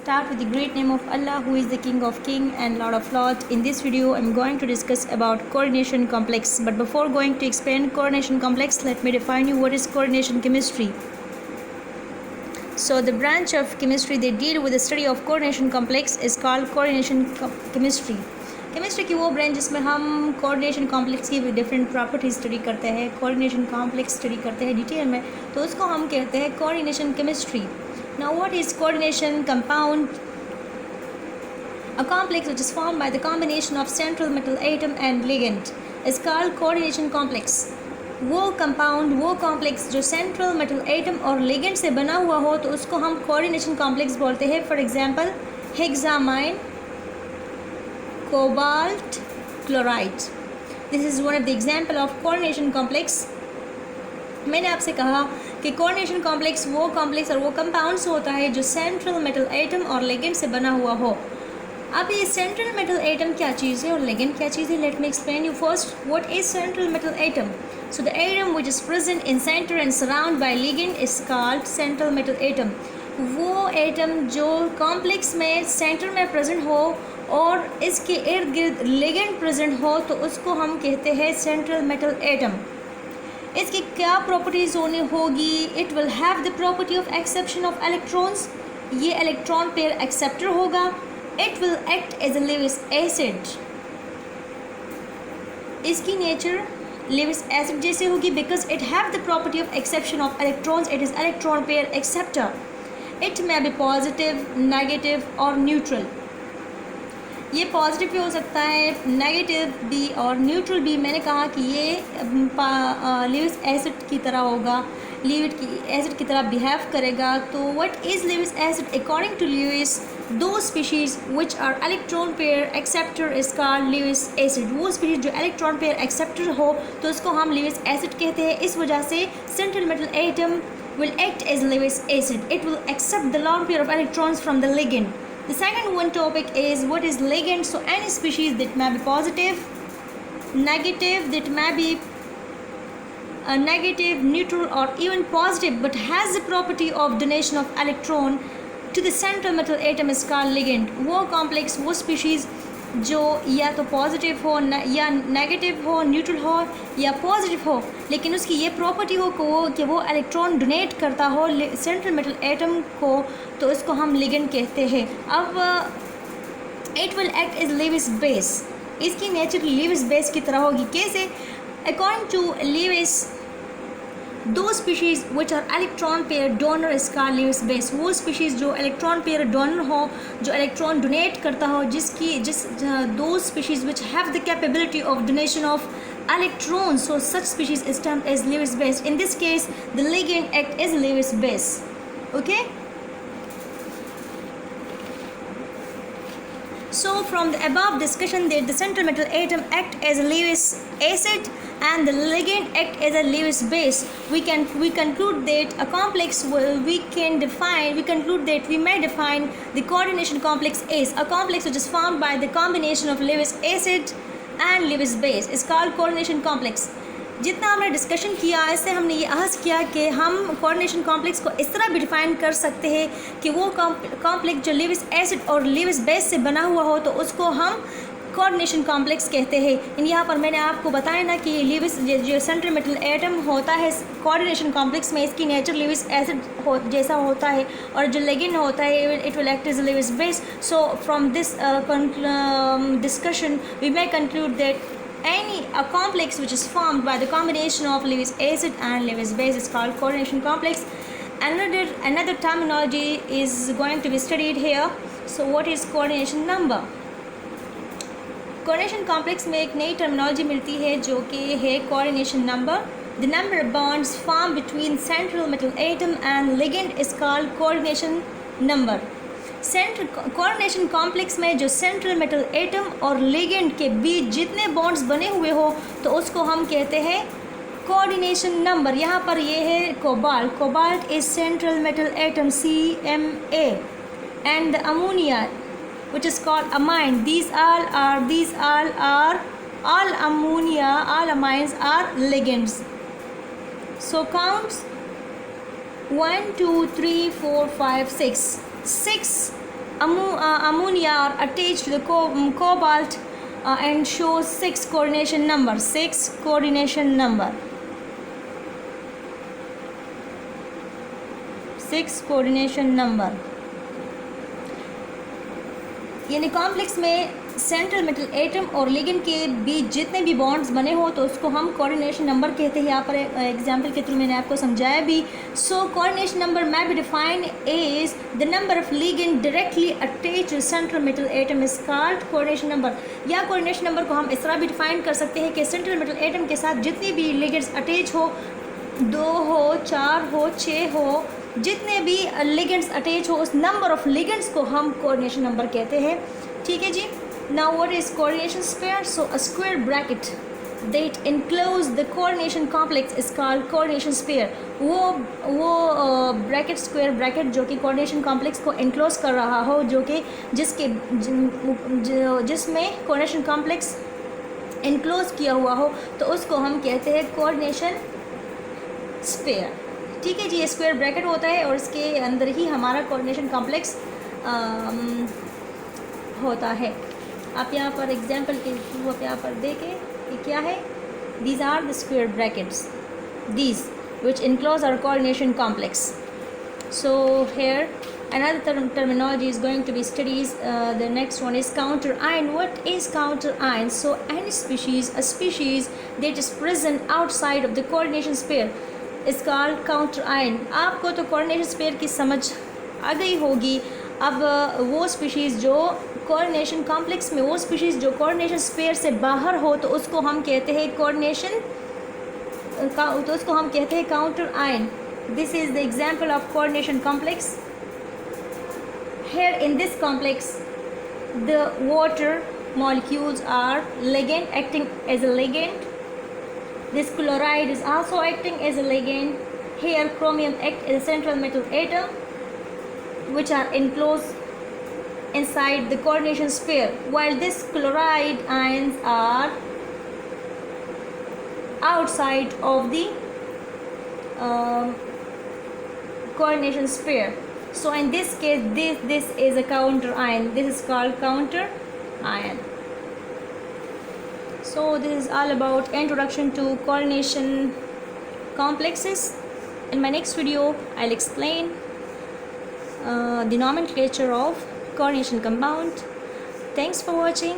Start with the great name of Allah, who is the King of Kings and Lord of Lords. In this video, I'm going to discuss about coordination complex. But before going to explain coordination complex, let me define you what is coordination chemistry. So the branch of chemistry they deal with the study of coordination complex is called coordination chemistry. Chemistry की वो branch जिसमें हम coordination complex की different property study करते हैं, coordination complex study करते हैं detail में, तो उसको हम कहते हैं coordination chemistry. Now what is coordination compound? A complex which is formed by the combination of central metal atom and ligand is called coordination complex. वो कंपाउंड, वो कॉम्प्लेक्स जो सेंट्रल मेटल एटम और लिगेंड से बना हुआ हो तो उसको हम कोऑर्डिनेशन कॉम्प्लेक्स बोलते हैं. For example hexamine, cobalt chloride. This is one of the example of coordination complex. मैंने आपसे कहा कि कोऑर्डिनेशन कॉम्प्लेक्स वो कॉम्प्लेक्स और वो कंपाउंड्स होता है जो सेंट्रल मेटल एटम और लिगेंड से बना हुआ हो. अब ये सेंट्रल मेटल एटम क्या चीज़ है और लिगेंड क्या चीज़ है? Let me explain you first what is central metal atom. So the atom which is present in centre and surround by ligand is called central metal atom. वो atom जो complex में सेंटर में present हो और इसके इर्द गिर्द ligand present हो तो उसको हम कहते हैं सेंट्रल मेटल एटम. इसकी क्या प्रॉपर्टीज़ होनी होगी? It will have the property of exception of electrons. ये इलेक्ट्रॉन पेयर एक्सेप्टर होगा. It will act as a Lewis acid. इसकी नेचर लेविस एसिड जैसे होगी because it have the property of exception of electrons. It is electron pair acceptor. It may be positive, negative और neutral. ये positive भी हो सकता है, negative भी और न्यूट्रल भी. मैंने कहा कि ये लेविस एसिड की तरह होगा, लेविस की एसिड की तरह बिहेव करेगा. तो what is Lewis acid? According to Lewis, दो species which are electron pair acceptor is called Lewis acid. वो स्पीशीज जो इलेक्ट्रॉन पेयर एक्सेप्टर हो तो उसको हम लेविस एसिड कहते हैं. इस वजह से central metal atom will act as Lewis acid. It will accept the lone pair of electrons from the ligand. The second one topic is what is ligand. So any species that may be positive, negative, that may be negative, neutral or even positive but has the property of donation of electron to the central metal atom is called ligand. वो complex, वो species जो या तो positive हो या negative हो, neutral हो या पॉजिटिव हो, लेकिन उसकी ये प्रॉपर्टी हो कि वो इलेक्ट्रॉन डोनेट करता हो सेंट्रल मेटल एटम को, तो इसको हम लिगेंड कहते हैं. अब it will act as Lewis base. इसकी नेचर लेविस बेस की तरह होगी. कैसे? अकॉर्डिंग टू लेविस, दो species which are electron pair donor is called Lewis base. वो स्पीशीज़ जो इलेक्ट्रॉन पेयर डोनर हो, जो इलेक्ट्रॉन डोनेट करता हो, those species which have the capability of donation of electrons, so such species is termed as Lewis base. In this case the ligand act as Lewis base. Okay, so from the above discussion that the central metal atom act as a Lewis acid and the ligand act as a Lewis base, we conclude that a complex we may define the coordination complex as a complex which is formed by the combination of Lewis acid and Lewis base is called coordination complex. जितना हमने discussion किया इससे हमने ये आहस किया कि हम coordination complex को इस तरह भी डिफ़ाइन कर सकते हैं कि वो कॉम्प्लेक्स जो लेविस एसिड और लेविस बेस से बना हुआ हो तो उसको हम कोऑर्डिनेशन कॉम्प्लेक्स कहते हैं. यहाँ पर मैंने आपको बताया ना कि लेविस जो सेंट्रल मेटल एटम होता है कोऑर्डिनेशन कॉम्प्लेक्स में, इसकी नेचर लेविस एसिड जैसा होता है और जो लिगेंड होता है it will act as Lewis base. So from this discussion we may conclude that a complex which is formed by the combination of Lewis acid and Lewis base is called coordination complex. Another terminology is going to be studied here. So what is coordination number? Coordination complex में एक नई terminology मिलती है जो कि है coordination number. The number of bonds form between central metal atom and ligand is called coordination number. Coordination complex में जो सेंट्रल मेटल एटम और लिगेंड के बीच जितने बॉन्ड्स बने हुए हो तो उसको हम कहते हैं कोऑर्डिनेशन नंबर. यहाँ पर ये है cobalt. Cobalt is central metal atom CMa and the ammonia which is called amine. These all are all ammonia, all amines are ligands. So counts 1 2 3 4 5 6 6 ammonia are attached to the cobalt and shows 6 coordination number. 6 coordination number. 6 coordination number. यानी complex में central metal atom और ligand के बीच जितने भी bonds बने हो तो उसको हम कोऑर्डिनेशन नंबर कहते हैं. यहाँ पर एग्जांपल के थ्रू मैंने आपको समझाया भी. So coordination number may be define is the number of ligand directly attached to central metal atom is called coordination number. या कोऑर्डिनेशन नंबर को हम इस तरह भी डिफाइन कर सकते हैं कि सेंट्रल मेटल एटम के साथ जितनी भी लिगेंड्स अटैच हो, 2 हो, 4 हो, 6 हो, जितने भी लिगेंड्स अटैच हो उस नंबर ऑफ लिगेंड्स को हम कोऑर्डिनेशन नंबर कहते हैं. ठीक है जी. Now what is coordination sphere? So a square bracket that enclose the coordination complex is called coordination sphere. वो ब्रैकेट स्क्वायर ब्रैकेट जो कि कोऑर्डिनेशन कॉम्प्लेक्स को enclose कर रहा हो, जो कि जिसमें कोऑर्डिनेशन कॉम्प्लेक्स enclose किया हुआ हो, तो उसको हम कहते हैं कोऑर्डिनेशन स्फीयर. ठीक है जी. ये स्क्वायर ब्रैकेट होता है और इसके अंदर ही हमारा कोऑर्डिनेशन कॉम्प्लेक्स होता है. आप यहाँ पर एग्जाम्पल के थ्रू आप यहाँ पर देखें कि क्या है. These are the square brackets these which enclose our coordination complex. So here another terminology is going to be studies. The next one is counter ion. What is counter ion? So any species, a species that is present outside of the coordination sphere is called counter ion. आपको तो coordination sphere की समझ आ गई होगी. अब वो species जो coordination complex में, वो स्पीशीज़ जो कोऑर्डिनेशन स्फीयर से बाहर हो तो उसको हम कहते हैं counter ion. This is the example of coordination complex. Here in this complex the water molecules are ligand, acting as a ligand. This chloride is also acting as a ligand. Here chromium acts as a central metal atom which are enclosed inside the coordination sphere, while this chloride ions are outside of the coordination sphere. So in this case this is a counter ion. This is called counter ion. So this is all about introduction to coordination complexes. In my next video I'll explain the nomenclature of coordination compound. Thanks for watching.